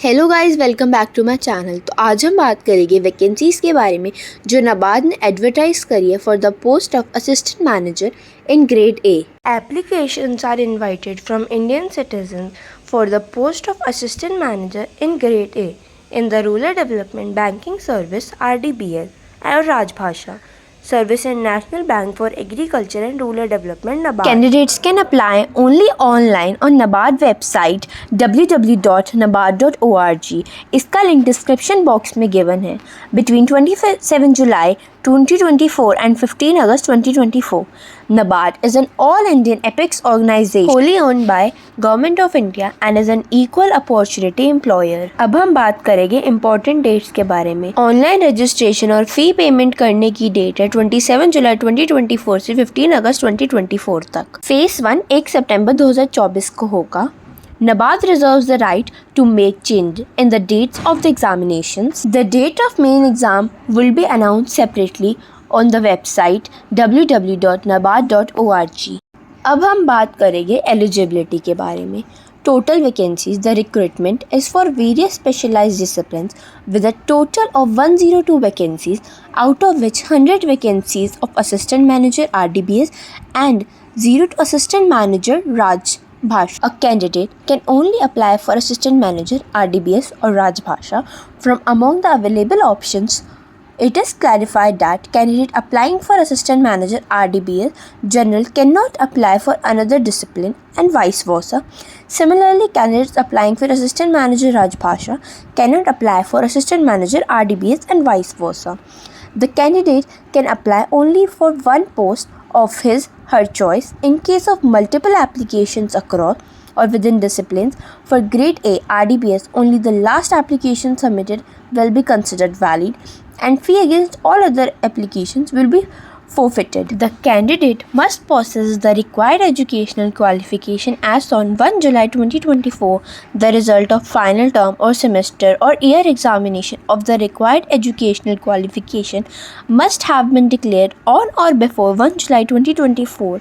Hello guys, welcome back to my channel. तो आज हम बात करेंगे वैकेंसीज़ के बारे में जो नाबार्ड ने एडवर्टाइज करी है for the post of assistant manager in grade A. Applications are invited from Indian citizen for the post of assistant manager in grade A in the rural development banking service RDBS और राजभाषा Service in National Bank for Agriculture and Rural Development NABARD. Candidates can apply only online on NABARD website www.nabard.org. इसका link description box में given है। Between 27 July 2024 and 15 August 2024, NABARD is an all-Indian apex organization wholly owned by Government of India and is an equal opportunity employer. अब हम बात करेंगे important dates के बारे में। ऑनलाइन रजिस्ट्रेशन और फी पेमेंट करने की डेट है 27 जुलाई 2024 से 15 अगस्त 2024 तक। फेज 1 1 सितंबर 2024 को होगा। NABARD reserves the right to make change in the dates of the examinations. The date of main exam will be announced separately on the website www.nabard.org. अब हम बात करेंगे eligibility के बारे में। Total vacancies. The recruitment is for various specialized disciplines with a total of 102 vacancies, out of which 100 vacancies of assistant manager RDBS and 0 to assistant manager Rajbhasha. A candidate can only apply for assistant manager RDBS or Rajbhasha from among the available options. It is clarified that candidate applying for assistant manager RDBS general cannot apply for another discipline and vice versa. Similarly, candidates applying for assistant manager Rajbhasha cannot apply for assistant manager RDBS and vice versa. The candidate can apply only for one post of his/her choice in case of multiple applications across or within disciplines. For grade A RDBS, only the last application submitted will be considered valid and fee against all other applications will be forfeited. The candidate must possess the required educational qualification as on 1 July 2024. The result of final term or semester or year examination of the required educational qualification must have been declared on or before 1 July 2024.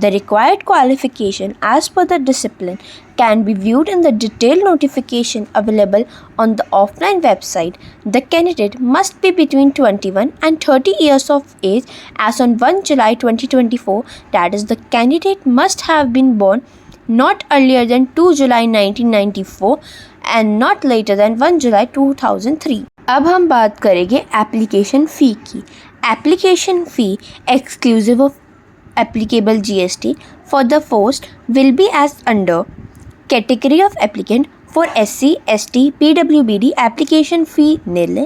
The required qualification as per the discipline can be viewed in the detailed notification available on the offline website. The candidate must be between 21 and 30 years of age as on 1 July 2024. That is, the candidate must have been born not earlier than 2 July 1994 and not later than 1 July 2003. अब हम बात करेंगे application fee की। Application fee exclusive of applicable GST for the post will be as under. Category of applicant: for SC, ST, PWBD application fee nil है।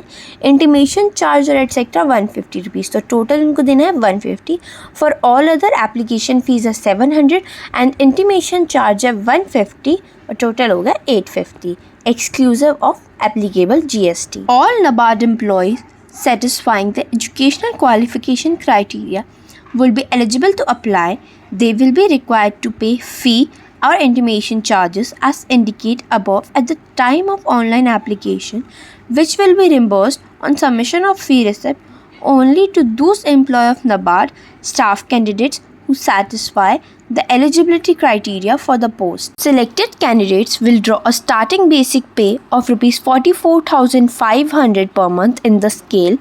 Intimation charge और etc 150 rupees, तो total इनको देना है 150। For all other application fees है 700 and intimation charge है 150 और total होगा 850 exclusive of applicable GST. All NABARD employees satisfying the educational qualification criteria will be eligible to apply. They will be required to pay fee or intimation charges as indicated above at the time of online application, which will be reimbursed on submission of fee receipt only to those employees of NABARD staff candidates who satisfy the eligibility criteria for the post. Selected candidates will draw a starting basic pay of Rs 44,500 per month in the scale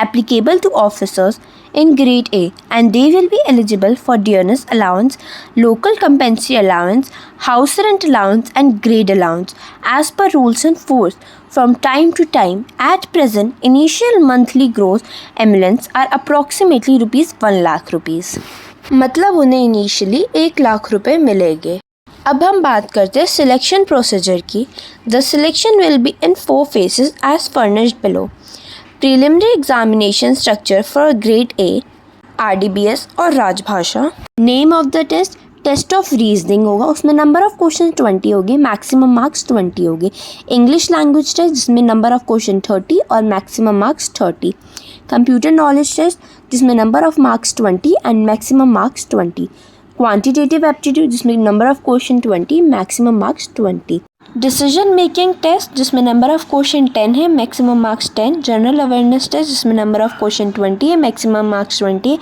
applicable to officers in grade A, and they will be eligible for dearness allowance, local compensatory allowance, house rent allowance and grade allowance as per rules in force from time to time. At present, initial monthly gross emoluments are approximately Rs 1 lakh rupees. मतलब उन्हें initially 1 lakh रुपए मिलेंगे। अब हम बात करते हैं selection procedure की। The selection will be in 4 phases as furnished below. Preliminary examination structure for grade A, RDBS और Rajbhasha. Name of the test of reasoning होगा, उसमें नंबर ऑफ क्वेश्चन 20 होगी, मैक्सिमम मार्क्स 20 होगी। इंग्लिश लैंग्वेज टेस्ट जिसमें number of question 30 और maximum marks 30। Computer knowledge test जिसमें number of marks 20 and maximum marks 20। Quantitative aptitude जिसमें number of question 20, maximum marks 20। Decision making test जिसमें number of question 10 है, maximum marks 10। General awareness test जिसमें number of question 20 है, maximum marks 20।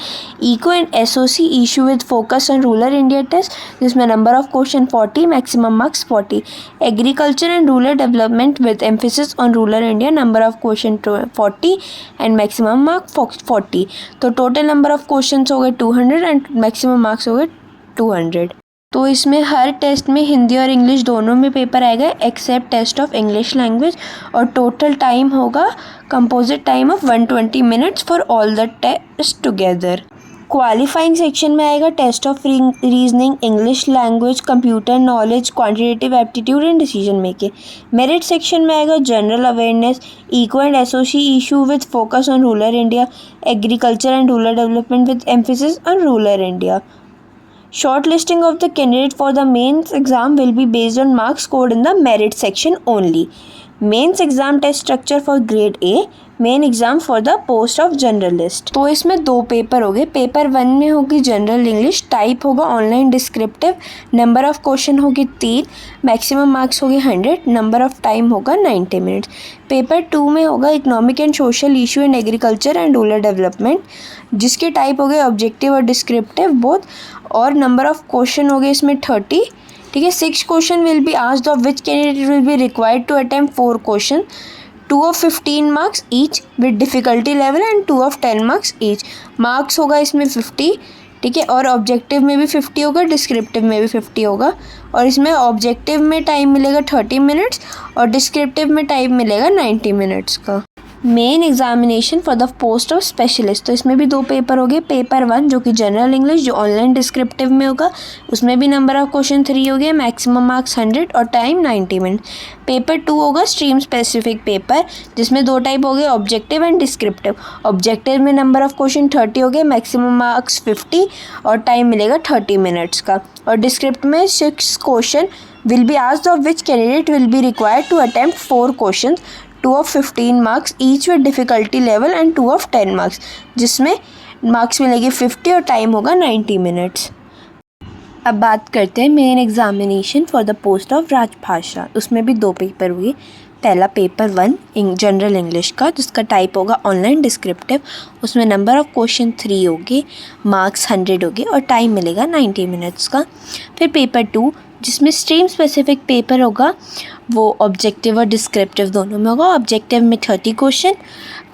Eco and SOC issue with focus on rural India test जिसमें number of question 40, maximum marks 40। Agriculture and rural development with emphasis on rural India, number of question 40 and maximum marks 40। तो total number of question हो गए 200 and maximum marks हो गए 200। तो इसमें हर test में हिंदी और इंग्लिश दोनों में पेपर आएगा except test of English language, और टोटल टाइम होगा composite time of 120 minutes for all the test together. Qualifying section में आएगा test of reasoning, English language, computer knowledge, quantitative aptitude and decision making. Merit section में आएगा general awareness, eco and SOC issue with focus on rural India, agriculture and rural development with emphasis on rural India. Shortlisting of the candidate for the mains exam will be based on marks scored in the merit section only. Mains exam test structure for grade A, main exam for the post of journalist. तो इसमें 2 paper हो गए। Paper 1 में होगी general English, type होगा online descriptive, number of question होगी 3, maximum marks होगी 100, number of time होगा 90 मिनट्स। पेपर 2 में होगा economic and social issue and agriculture and rural development, जिसके टाइप हो गए ऑब्जेक्टिव और डिस्क्रिप्टिव बोथ, और नंबर ऑफ क्वेश्चन हो गए इसमें 30। ठीक है, 6 question will be asked of which candidate will be required to attempt 4 question, 2 of 15 marks each with difficulty level and 2 of 10 marks each। Marks होगा इसमें 50, ठीक है, और ऑब्जेक्टिव में भी 50 होगा, डिस्क्रिप्टिव में भी 50 होगा, और इसमें ऑब्जेक्टिव में टाइम मिलेगा 30 मिनट्स और डिस्क्रिप्टिव में टाइम मिलेगा 90 मिनट्स का। Main examination for the post of specialist, तो इसमें भी 2 पेपर हो गए। पेपर 1 जो कि जनरल इंग्लिश जो ऑनलाइन डिस्क्रिप्टिव में होगा, उसमें भी नंबर ऑफ क्वेश्चन 3 हो गए, मैक्सिमम मार्क्स 100 और टाइम 90 मिनट। पेपर 2 होगा स्ट्रीम स्पेसिफिक पेपर, जिसमें 2 टाइप हो गए, ऑब्जेक्टिव एंड डिस्क्रिप्टिव। ऑब्जेक्टिव में नंबर ऑफ क्वेश्चन 30 हो गए, मैक्सिमम मार्क्स 50 और टाइम मिलेगा 30 मिनट्स का। और डिस्क्रिप्टिव में 6 question will be asked of which candidate will be required to attempt 4 question, 2 of 15 marks each with difficulty level and 2 of 10 marks, जिसमें marks मिलेगी 50 और टाइम होगा 90 मिनट्स। अब बात करते हैं main examination for the post of राजभाषा। उसमें भी 2 पेपर हुए। पहला पेपर 1 जनरल इंग्लिश का, जिसका टाइप होगा ऑनलाइन डिस्क्रिप्टिव, उसमें नंबर ऑफ क्वेश्चन 3 होंगे, मार्क्स 100 होंगे और टाइम मिलेगा 90 मिनट्स का। फिर पेपर 2 जिसमें स्ट्रीम स्पेसिफिक पेपर होगा, वो ऑब्जेक्टिव और डिस्क्रिप्टिव दोनों में होगा। ऑब्जेक्टिव में 30 क्वेश्चन,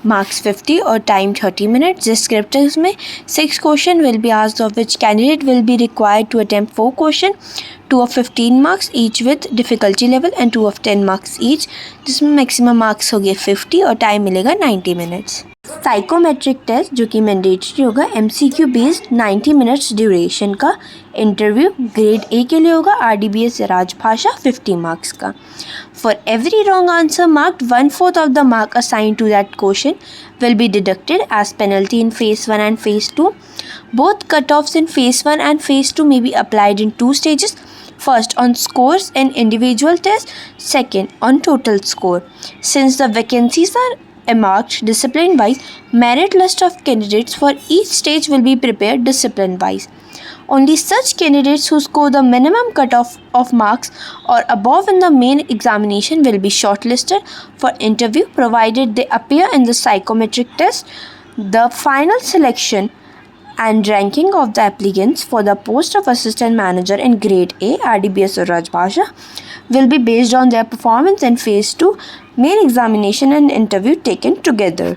मार्क्स 50 और टाइम 30 मिनट। डिस्क्रिप्टिव में 6 question will be asked of which candidate will be required to attempt 4 question, 2 of 15 marks each with difficulty level and 2 of 10 marks each, जिसमें maximum marks हो गए 50 और time मिलेगा 90 minutes. Psychometric test जो कि mandatory होगा, MCQ based 90 minutes duration का। Interview grade A के लिए होगा, RDBS राजभाषा 50 मार्क्स का। For every wrong answer marked 1/4 of the mark assigned to that question will be deducted as penalty in phase 1 and phase 2. Both cutoffs in phase 1 and phase 2 may be applied in 2 stages. First on scores in individual test, second on total score. Since the vacancies are marked discipline wise, merit list of candidates for each stage will be prepared discipline wise. Only such candidates who score the minimum cutoff of marks or above in the main examination will be shortlisted for interview provided they appear in the psychometric test. The final selection and ranking of the applicants for the post of assistant manager in grade A, RDBS or Rajbhasha will be based on their performance in phase 2 main examination and interview taken together.